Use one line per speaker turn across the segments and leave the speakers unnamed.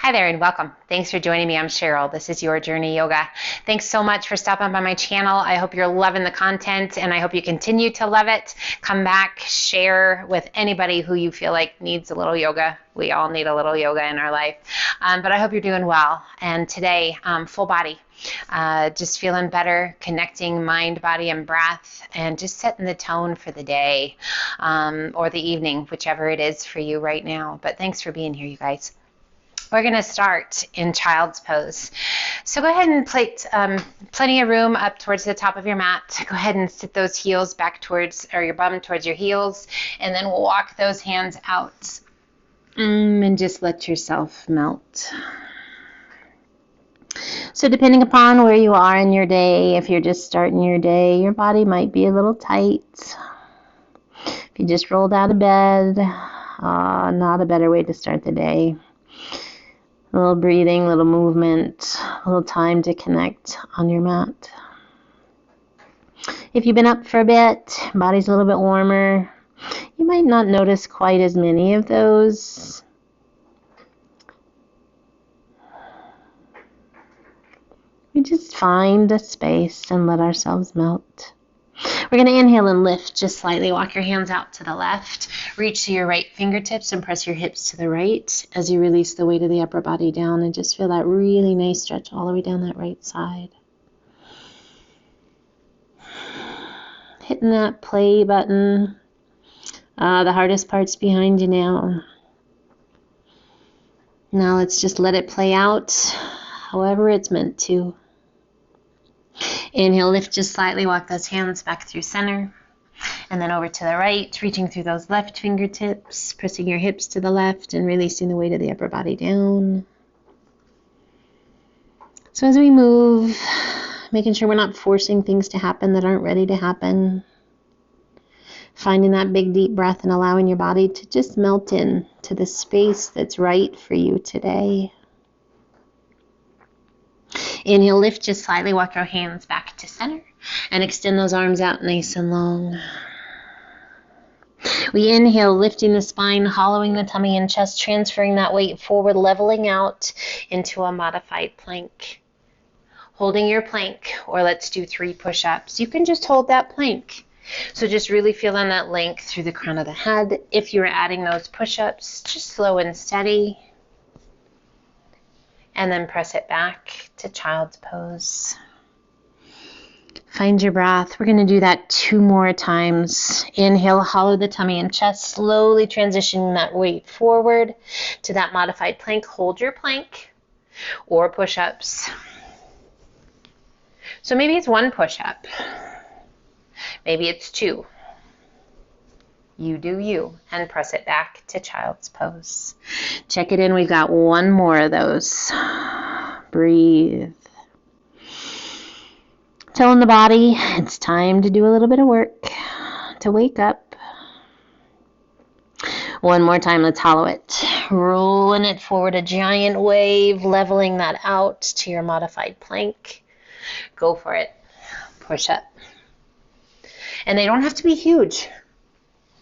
Hi there and welcome. Thanks for joining me. I'm Cheryl. This is Your Journey Yoga. Thanks so much for stopping by my channel. I hope you're loving the content and I hope you continue to love it. Come back, share with anybody who you feel like needs a little yoga. We all need a little yoga in our life. But I hope you're doing well. And today, full body. Just feeling better, connecting mind, body, and breath, and just setting the tone for the day or the evening, whichever it is for you right now. But thanks for being here, you guys. We're going to start in child's pose. So go ahead and place plenty of room up towards the top of your mat. Go ahead and sit those heels back towards, or your bum towards your heels, and then we'll walk those hands out and just let yourself melt. So depending upon where you are in your day, if you're just starting your day, your body might be a little tight. If you just rolled out of bed, not a better way to start the day. A little breathing, a little movement, a little time to connect on your mat. If you've been up for a bit, body's a little bit warmer, you might not notice quite as many of those. We just find a space and let ourselves melt. We're going to inhale and lift just slightly. Walk your hands out to the left. Reach to your right fingertips and press your hips to the right as you release the weight of the upper body down, and just feel that really nice stretch all the way down that right side. Hitting that play button. The hardest part's behind you now. Now let's just let it play out however it's meant to. Inhale, lift just slightly, walk those hands back through center, and then over to the right, reaching through those left fingertips, pressing your hips to the left and releasing the weight of the upper body down. So as we move, making sure we're not forcing things to happen that aren't ready to happen, finding that big deep breath and allowing your body to just melt in to the space that's right for you today. Inhale, lift just slightly, walk your hands back to center and extend those arms out nice and long. We inhale, lifting the spine, hollowing the tummy and chest, transferring that weight forward, leveling out into a modified plank. Holding your plank, or let's do 3 push-ups. You can just hold that plank. So just really feeling that length through the crown of the head. If you're adding those push-ups, just slow and steady. And then press it back to child's pose. Find your breath. We're going to do that 2 more times. Inhale, hollow the tummy and chest, slowly transitioning that weight forward to that modified plank. Hold your plank or push-ups. So maybe it's 1 push-up. Maybe it's 2. You do you, and press it back to child's pose. Check it in. We've got 1 more of those. Breathe. Telling the body it's time to do a little bit of work to wake up. 1 more time. Let's hollow it. Rolling it forward, a giant wave, leveling that out to your modified plank. Go for it. Push up. And they don't have to be huge.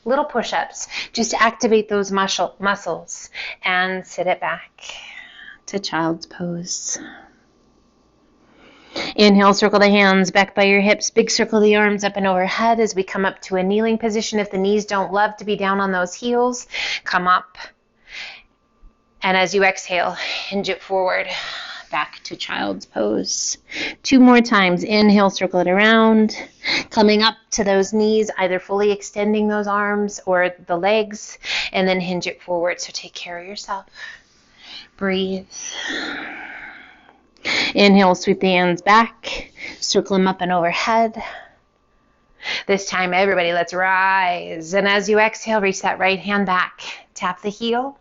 Little push-ups, just to activate those muscles, and sit it back to child's pose. Inhale, circle the hands back by your hips, big circle the arms up and overhead as we come up to a kneeling position. If the knees don't love to be down on those heels, come up. And as you exhale, hinge it forward, back to child's pose. 2 more times. Inhale, circle it around, coming up to those knees, either fully extending those arms or the legs, and then hinge it forward. So take care of yourself. Breathe. Inhale, sweep the hands back, circle them up and overhead. This time, everybody, let's rise. And as you exhale, reach that right hand back. Tap the heel,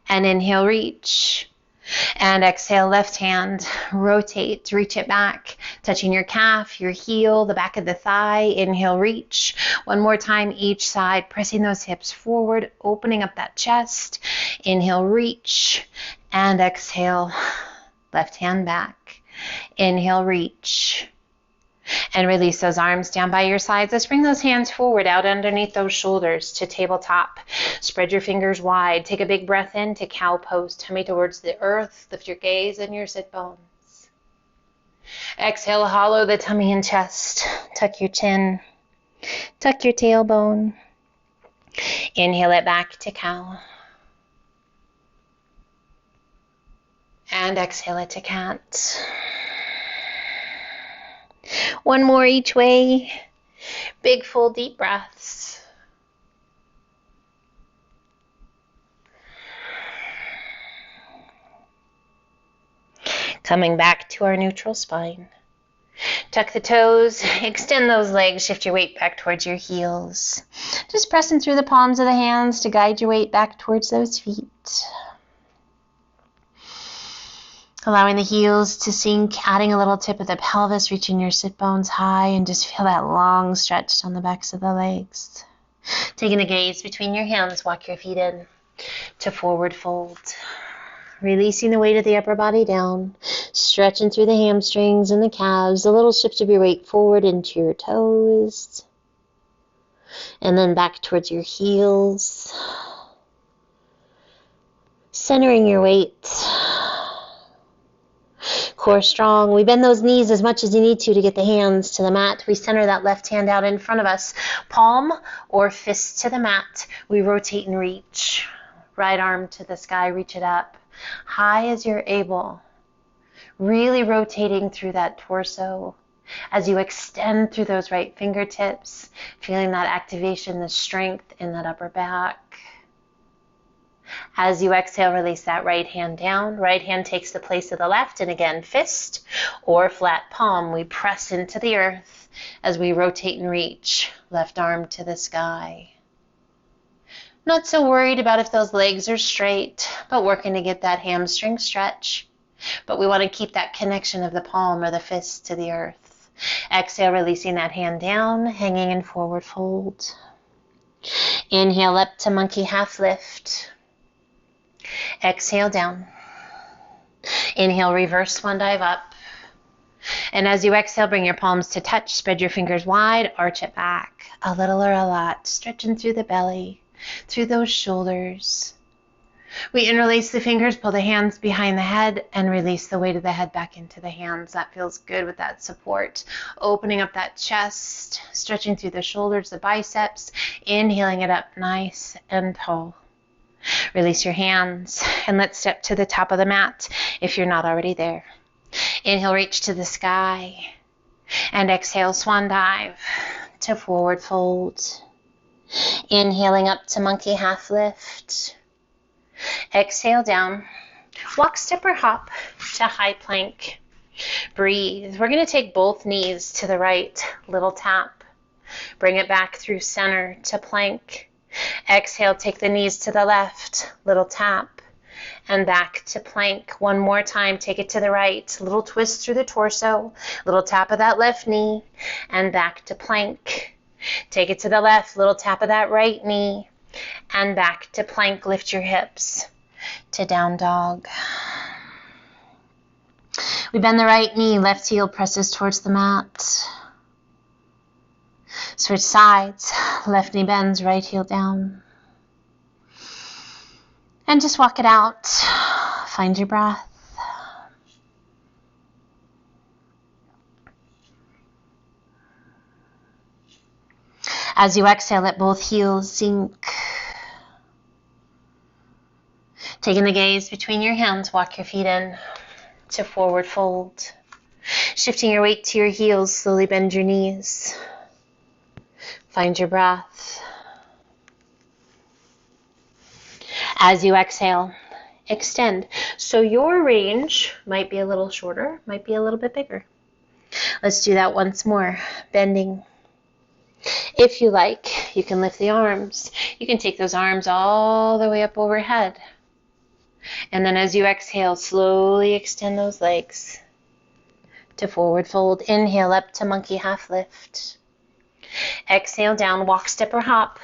and inhale, reach. And exhale, left hand, rotate, reach it back, touching your calf, your heel, the back of the thigh. Inhale, reach. 1 more time each side, pressing those hips forward, opening up that chest. Inhale, reach, and exhale, left hand back. Inhale, reach. And release those arms down by your sides. Let's bring those hands forward out underneath those shoulders to tabletop. Spread your fingers wide. Take a big breath in to cow pose. Tummy towards the earth. Lift your gaze and your sit bones. Exhale, hollow the tummy and chest. Tuck your chin. Tuck your tailbone. Inhale it back to cow. And exhale it to cat. One more each way. Big, full, deep breaths. Coming back to our neutral spine. Tuck the toes, extend those legs, shift your weight back towards your heels. Just pressing through the palms of the hands to guide your weight back towards those feet. Allowing the heels to sink, adding a little tip of the pelvis, reaching your sit bones high, and just feel that long stretch down the backs of the legs. Taking the gaze between your hands, walk your feet in to forward fold. Releasing the weight of the upper body down, stretching through the hamstrings and the calves, a little shift of your weight forward into your toes, and then back towards your heels. Centering your weight. Core strong. We bend those knees as much as you need to get the hands to the mat. We center that left hand out in front of us. Palm or fist to the mat. We rotate and reach. Right arm to the sky, reach it up. High as you're able. Really rotating through that torso as you extend through those right fingertips. Feeling that activation, the strength in that upper back. As you exhale, release that right hand down. Right hand takes the place of the left, and again, fist or flat palm. We press into the earth as we rotate and reach. Left arm to the sky. Not so worried about if those legs are straight, but working to get that hamstring stretch. But we want to keep that connection of the palm or the fist to the earth. Exhale, releasing that hand down, hanging in forward fold. Inhale up to monkey half lift. Exhale down. Inhale, reverse swan dive up. And as you exhale, bring your palms to touch. Spread your fingers wide, arch it back. A little or a lot, stretching through the belly, through those shoulders. We interlace the fingers, pull the hands behind the head, and release the weight of the head back into the hands. That feels good with that support. Opening up that chest, stretching through the shoulders, the biceps. Inhaling it up nice and tall. Release your hands, and let's step to the top of the mat if you're not already there. Inhale, reach to the sky, and exhale, swan dive to forward fold. Inhaling up to monkey half lift. Exhale down. Walk, step, or hop to high plank. Breathe. We're going to take both knees to the right, little tap. Bring it back through center to plank. Exhale, take the knees to the left, little tap, and back to plank. One more time, take it to the right, little twist through the torso, little tap of that left knee, and back to plank. Take it to the left, little tap of that right knee, and back to plank. Lift your hips to down dog. We bend the right knee, left heel presses towards the mat. Switch sides, left knee bends, right heel down. And just walk it out. Find your breath. As you exhale, let both heels sink. Taking the gaze between your hands, walk your feet in to forward fold. Shifting your weight to your heels, slowly bend your knees. Find your breath. As you exhale, extend. So your range might be a little shorter, might be a little bit bigger. Let's do that once more. Bending. If you like, you can lift the arms. You can take those arms all the way up overhead. And then as you exhale, slowly extend those legs to forward fold. Inhale up to monkey half lift. Exhale down, walk, step, or hop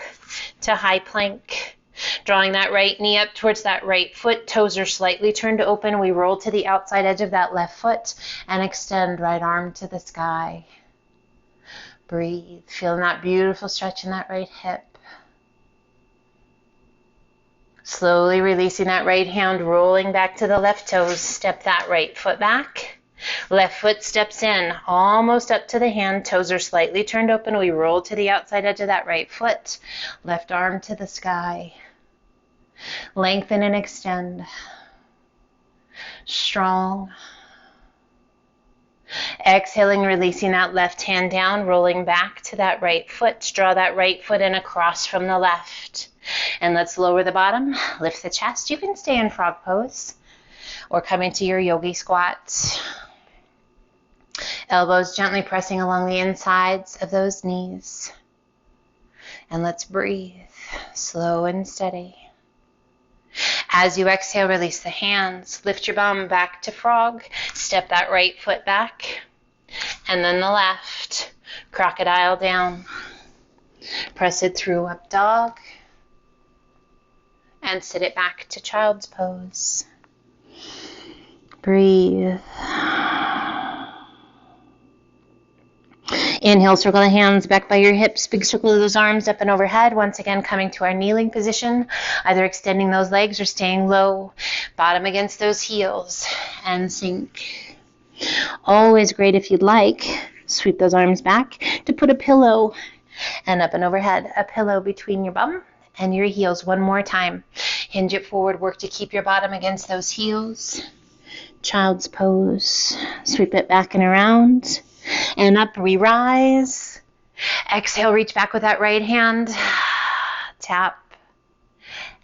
to high plank. Drawing that right knee up towards that right foot. Toes are slightly turned open. We roll to the outside edge of that left foot and extend right arm to the sky. Breathe. Feeling that beautiful stretch in that right hip. Slowly releasing that right hand, rolling back to the left toes. Step that right foot back. Left foot steps in, almost up to the hand. Toes are slightly turned open. We roll to the outside edge of that right foot. Left arm to the sky. Lengthen and extend. Strong. Exhaling, releasing that left hand down, rolling back to that right foot. Draw that right foot in across from the left. And let's lower the bottom, lift the chest. You can stay in frog pose or come into your yogi squat. Elbows gently pressing along the insides of those knees. And let's breathe, slow and steady. As you exhale, release the hands. Lift your bum back to frog. Step that right foot back. And then the left. Crocodile down. Press it through up dog. And sit it back to child's pose. Breathe. Inhale, circle the hands back by your hips. Big circle of those arms up and overhead. Once again, coming to our kneeling position. Either extending those legs or staying low. Bottom against those heels. And sink. Always great if you'd like. Sweep those arms back to put a pillow. And up and overhead. A pillow between your bum and your heels. One more time. Hinge it forward. Work to keep your bottom against those heels. Child's pose. Sweep it back and around. And up we rise. Exhale, reach back with that right hand. Tap.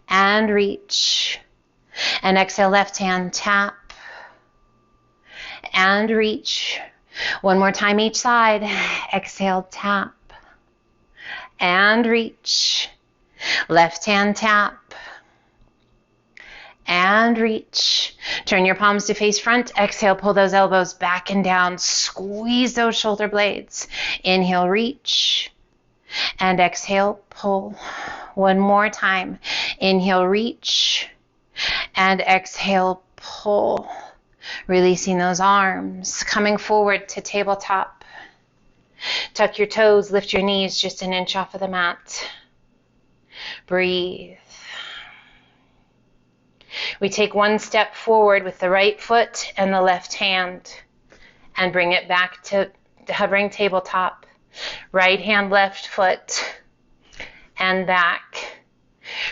And reach. And exhale, left hand, tap. And reach. One more time each side. Exhale, tap. And reach. Left hand, tap. And reach. Turn your palms to face front. Exhale, pull those elbows back and down. Squeeze those shoulder blades. Inhale, reach. And exhale, pull. One more time. Inhale, reach. And exhale, pull. Releasing those arms. Coming forward to tabletop. Tuck your toes. Lift your knees just an inch off of the mat. Breathe. We take one step forward with the right foot and the left hand and bring it back to hovering tabletop. Right hand, left foot, and back.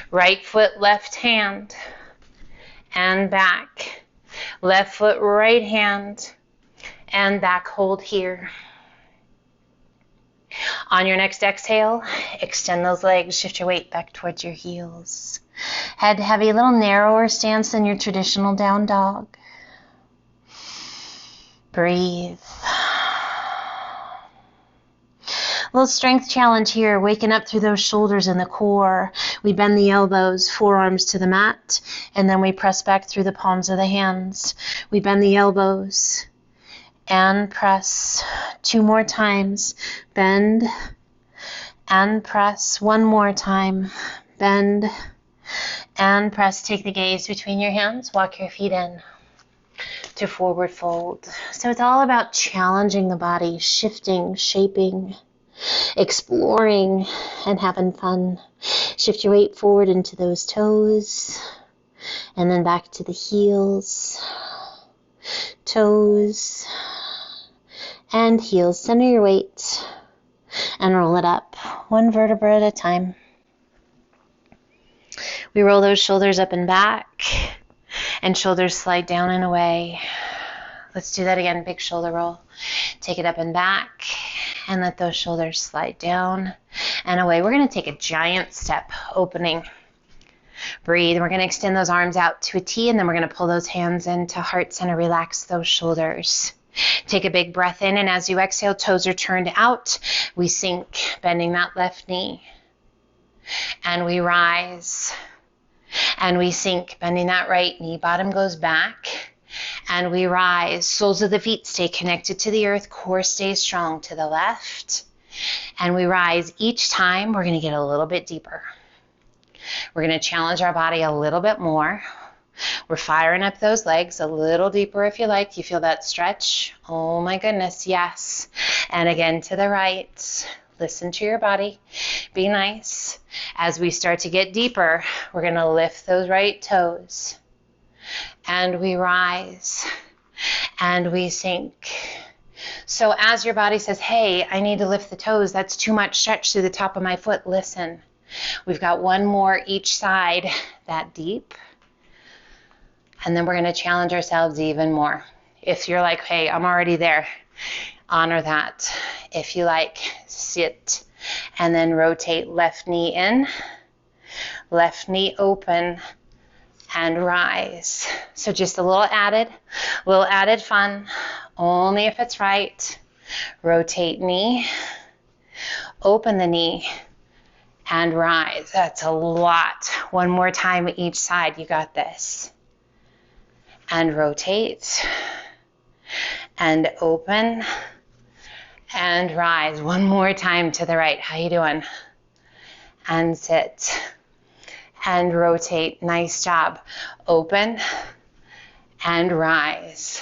Right foot, left hand, and back. Left foot, right hand, and back. Hold here. On your next exhale, extend those legs. Shift your weight back towards your heels. Head heavy, a little narrower stance than your traditional down dog. Breathe. A little strength challenge here, waking up through those shoulders and the core. We bend the elbows, forearms to the mat, and then we press back through the palms of the hands. We bend the elbows and press. 2 more times. Bend and press. 1 more time. Bend and press. Take the gaze between your hands. Walk your feet in to forward fold. So it's all about challenging the body, shifting, shaping, exploring, and having fun. Shift your weight forward into those toes and then back to the heels, toes, and heels. Center your weight and roll it up 1 vertebra at a time. We roll those shoulders up and back, and shoulders slide down and away. Let's do that again. Big shoulder roll. Take it up and back, and let those shoulders slide down and away. We're going to take a giant step, opening. Breathe. We're going to extend those arms out to a T, and then we're going to pull those hands into heart center. Relax those shoulders. Take a big breath in, and as you exhale, toes are turned out. We sink, bending that left knee. And we rise. And we sink, bending that right knee. Bottom goes back. And we rise. Soles of the feet stay connected to the earth. Core stays strong to the left. And we rise. Each time, we're going to get a little bit deeper. We're going to challenge our body a little bit more. We're firing up those legs a little deeper if you like. You feel that stretch? Oh my goodness, yes. And again to the right. Listen to your body. Be nice. As we start to get deeper, we're going to lift those right toes. And we rise. And we sink. So as your body says, hey, I need to lift the toes, that's too much stretch through the top of my foot, listen. We've got one more each side, that deep. And then we're going to challenge ourselves even more. If you're like, hey, I'm already there, honor that. If you like, sit and then rotate left knee in, left knee open, and rise. So just a little added fun, only if it's right. Rotate knee, open the knee, and rise. That's a lot. One more time each side. You got this. And rotate, and open, and rise. One more time to the right. How you doing? And sit, and rotate. Nice job. Open, and rise.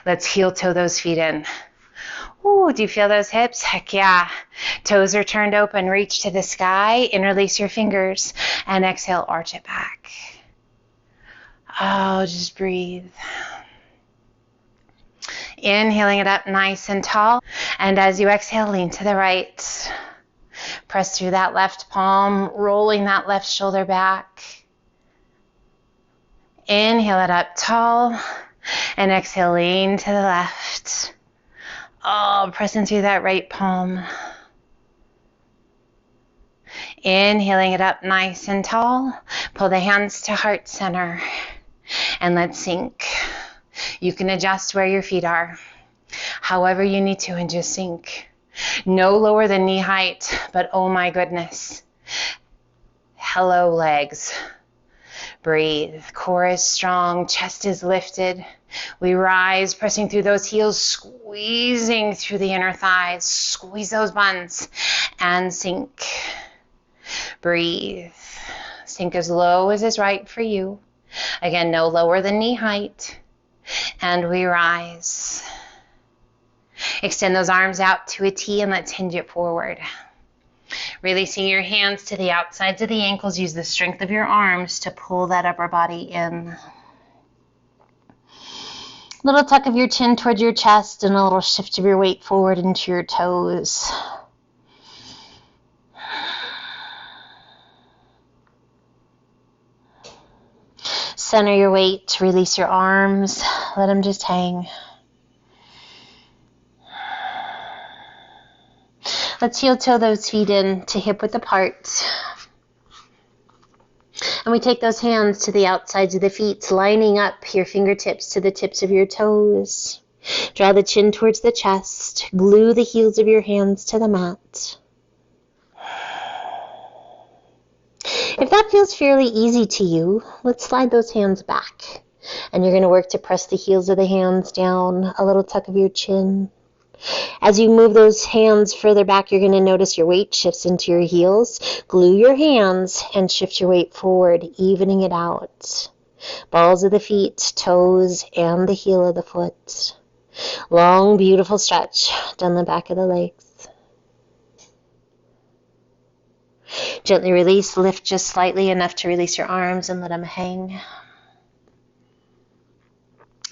Let's heel toe those feet in. Ooh, do you feel those hips? Heck yeah. Toes are turned open. Reach to the sky. Interlace your fingers, and exhale, arch it back. Oh, just breathe. Inhaling it up nice and tall. And as you exhale, lean to the right. Press through that left palm, rolling that left shoulder back. Inhale it up tall. And exhale, lean to the left. Oh, pressing through that right palm. Inhaling it up nice and tall. Pull the hands to heart center. And let's sink. You can adjust where your feet are, however you need to, and just sink. No lower than knee height, but oh my goodness. Hello, legs. Breathe. Core is strong. Chest is lifted. We rise, pressing through those heels, squeezing through the inner thighs. Squeeze those buns and sink. Breathe. Sink as low as is right for you. Again, no lower than knee height. And we rise. Extend those arms out to a T and let's hinge it forward. Releasing your hands to the outsides of the ankles. Use the strength of your arms to pull that upper body in. Little tuck of your chin towards your chest and a little shift of your weight forward into your toes. Center your weight, release your arms, let them just hang. Let's heel toe those feet in to hip width apart. And we take those hands to the outsides of the feet, lining up your fingertips to the tips of your toes. Draw the chin towards the chest, glue the heels of your hands to the mat. If that feels fairly easy to you, let's slide those hands back. And you're going to work to press the heels of the hands down, a little tuck of your chin. As you move those hands further back, you're going to notice your weight shifts into your heels. Glue your hands and shift your weight forward, evening it out. Balls of the feet, toes, and the heel of the foot. Long, beautiful stretch down the back of the legs. Gently release, lift just slightly enough to release your arms and let them hang.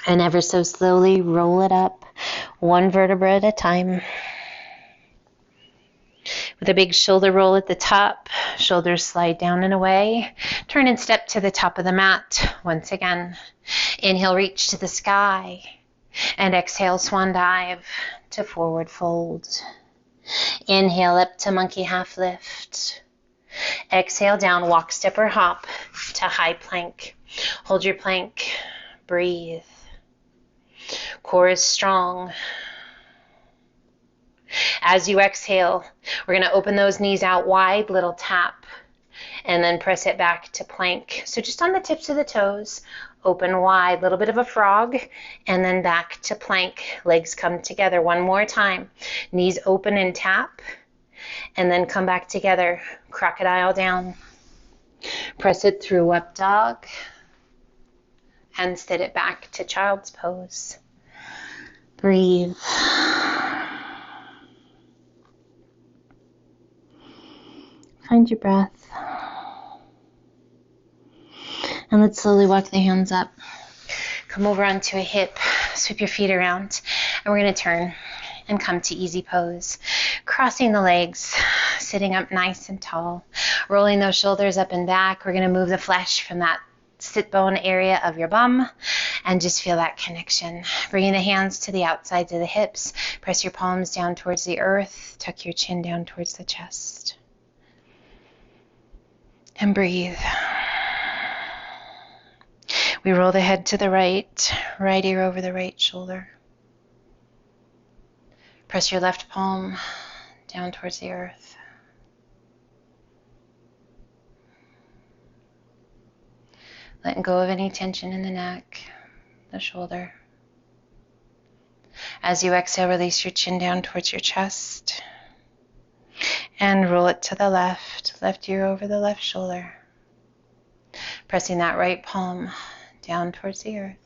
And ever so slowly roll it up, one vertebra at a time. With a big shoulder roll at the top, shoulders slide down and away. Turn and step to the top of the mat once again. Inhale, reach to the sky. And exhale, swan dive to forward fold. Inhale up to monkey half lift. Exhale down, walk, step, or hop to high plank. Hold your plank. Breathe. Core is strong. As you exhale, we're going to open those knees out wide, little tap, and then press it back to plank. So just on the tips of the toes, open wide, little bit of a frog, and then back to plank. Legs come together one more time. Knees open and tap, and then come back together. Crocodile down. Press it through, up dog. and sit it back to child's pose. Breathe. Find your breath. And let's slowly walk the hands up. Come over onto a hip, sweep your feet around, and we're going to turn and come to easy pose. Crossing the legs, sitting up nice and tall, rolling those shoulders up and back. We're going to move the flesh from that sit bone area of your bum and just feel that connection. Bringing the hands to the outsides of the hips, press your palms down towards the earth, tuck your chin down towards the chest. And breathe. We roll the head to the right ear over the right shoulder. Press your left palm down towards the earth. Letting go of any tension in the neck, the shoulder. As you exhale, release your chin down towards your chest. And roll it to the left ear over the left shoulder. Pressing that right palm down towards the earth.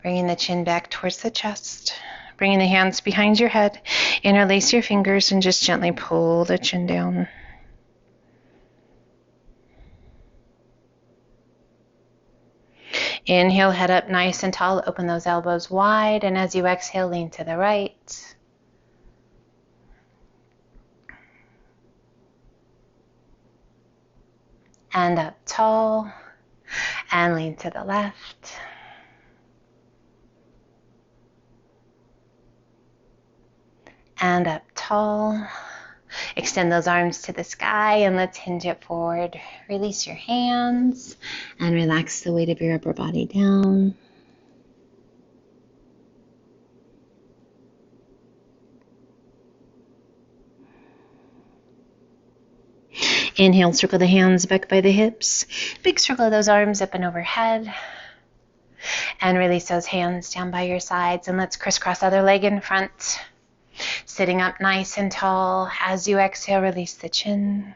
Bringing the chin back towards the chest. Bringing the hands behind your head. Interlace your fingers and just gently pull the chin down. Inhale, head up nice and tall. Open those elbows wide. And as you exhale, lean to the right. And up tall. And lean to the left. And up tall. Extend those arms to the sky and let's hinge it forward. Release your hands and relax the weight of your upper body down. Inhale, circle the hands back by the hips. Big circle of those arms up and overhead. And release those hands down by your sides and let's crisscross other leg in front. Sitting up nice and tall. As you exhale, release the chin.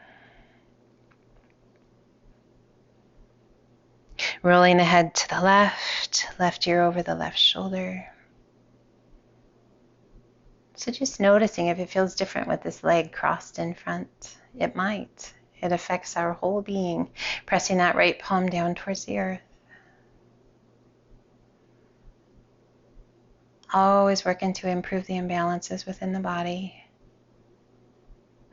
Rolling the head to the left ear over the left shoulder. So just noticing if it feels different with this leg crossed in front. It might. It affects our whole being. Pressing that right palm down towards the earth. Always working to improve the imbalances within the body.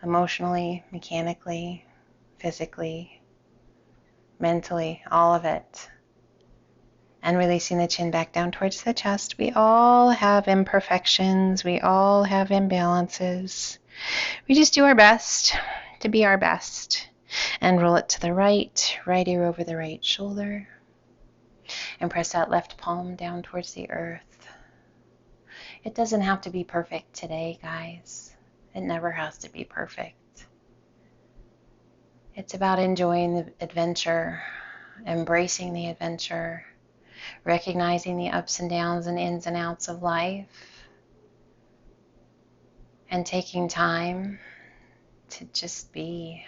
Emotionally, mechanically, physically, mentally, all of it. And releasing the chin back down towards the chest. We all have imperfections. We all have imbalances. We just do our best to be our best. And roll it to the right ear over the right shoulder. And press that left palm down towards the earth. It doesn't have to be perfect today, guys. It never has to be perfect. It's about enjoying the adventure, embracing the adventure, recognizing the ups and downs and ins and outs of life, and taking time to just be.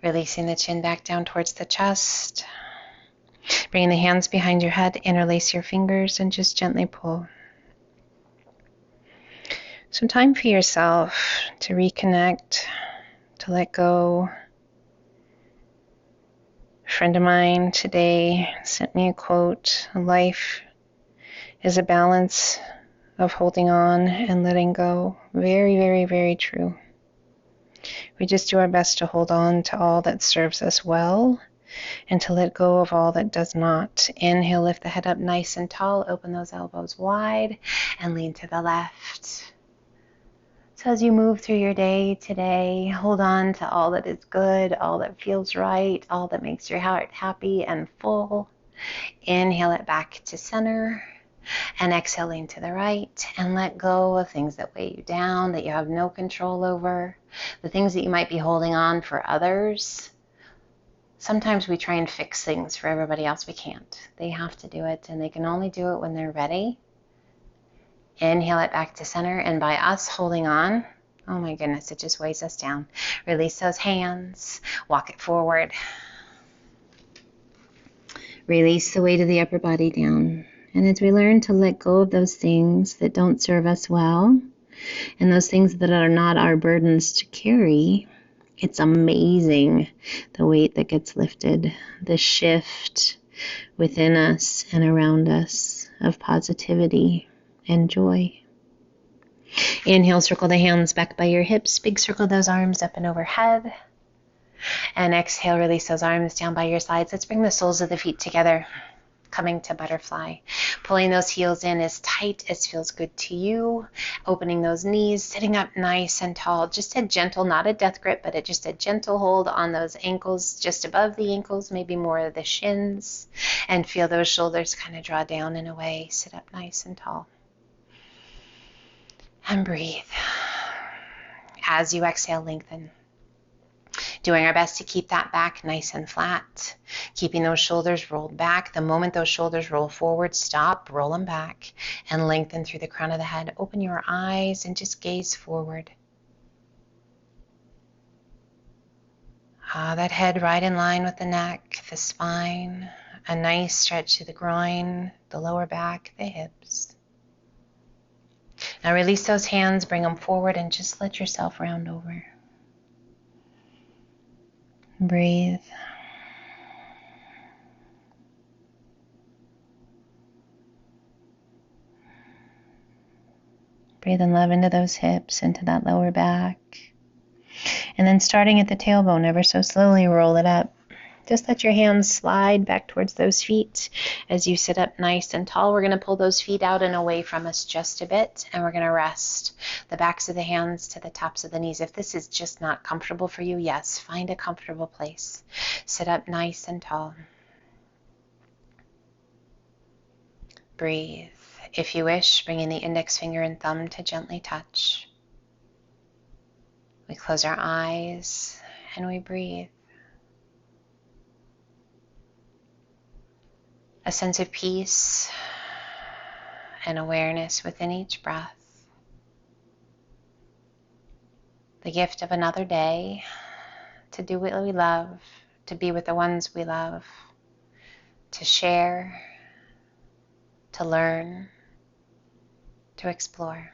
Releasing the chin back down towards the chest. Bringing the hands behind your head, interlace your fingers and just gently pull. Some time for yourself to reconnect, to let go. A friend of mine today sent me a quote, "Life is a balance of holding on and letting go." Very, very, very true. We just do our best to hold on to all that serves us well and to let go of all that does not. Inhale, lift the head up nice and tall, open those elbows wide and lean to the left. So as you move through your day today, hold on to all that is good, all that feels right, all that makes your heart happy and full. Inhale it back to center. And exhaling to the right and let go of things that weigh you down, that you have no control over, the things that you might be holding on for others. Sometimes we try and fix things for everybody else. We can't. They have to do it, and they can only do it when they're ready. Inhale it back to center, and by us holding on, Oh my goodness, it just weighs us down. Release those hands, walk it forward. Release the weight of the upper body down. And as we learn to let go of those things that don't serve us well, and those things that are not our burdens to carry, it's amazing the weight that gets lifted, the shift within us and around us of positivity and joy. Inhale, circle the hands back by your hips. Big circle those arms up and overhead. And exhale, release those arms down by your sides. Let's bring the soles of the feet together, coming to butterfly. Pulling those heels in as tight as feels good to you. Opening those knees, sitting up nice and tall. Just a gentle, not a death grip, but just a gentle hold on those ankles, just above the ankles, maybe more of the shins. And feel those shoulders kind of draw down and away. Sit up nice and tall. And breathe. As you exhale, lengthen. Doing our best to keep that back nice and flat. Keeping those shoulders rolled back. The moment those shoulders roll forward, stop, roll them back, and lengthen through the crown of the head. Open your eyes and just gaze forward. That head right in line with the neck, the spine. A nice stretch to the groin, the lower back, the hips. Now release those hands, bring them forward, and just let yourself round over. Breathe. Breathe in love into those hips, into that lower back. And then starting at the tailbone, ever so slowly roll it up. Just let your hands slide back towards those feet as you sit up nice and tall. We're going to pull those feet out and away from us just a bit, and we're going to rest the backs of the hands to the tops of the knees. If this is just not comfortable for you, yes, find a comfortable place. Sit up nice and tall. Breathe. If you wish, bringing the index finger and thumb to gently touch. We close our eyes and we breathe. A sense of peace and awareness within each breath. The gift of another day to do what we love, to be with the ones we love, to share, to learn, to explore.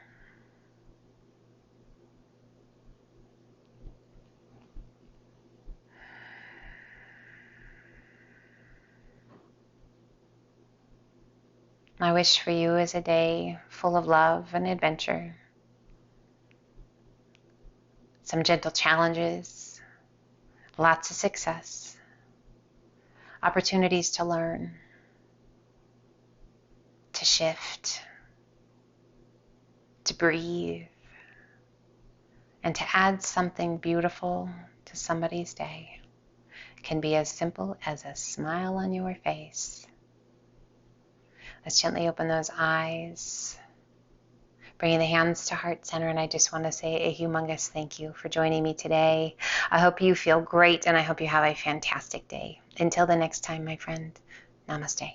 My wish for you is a day full of love and adventure. Some gentle challenges, lots of success, opportunities to learn, to shift, to breathe, and to add something beautiful to somebody's day. It can be as simple as a smile on your face. Let's gently open those eyes, bringing the hands to heart center, and I just want to say a humongous thank you for joining me today. I hope you feel great, and I hope you have a fantastic day. Until the next time, my friend, namaste.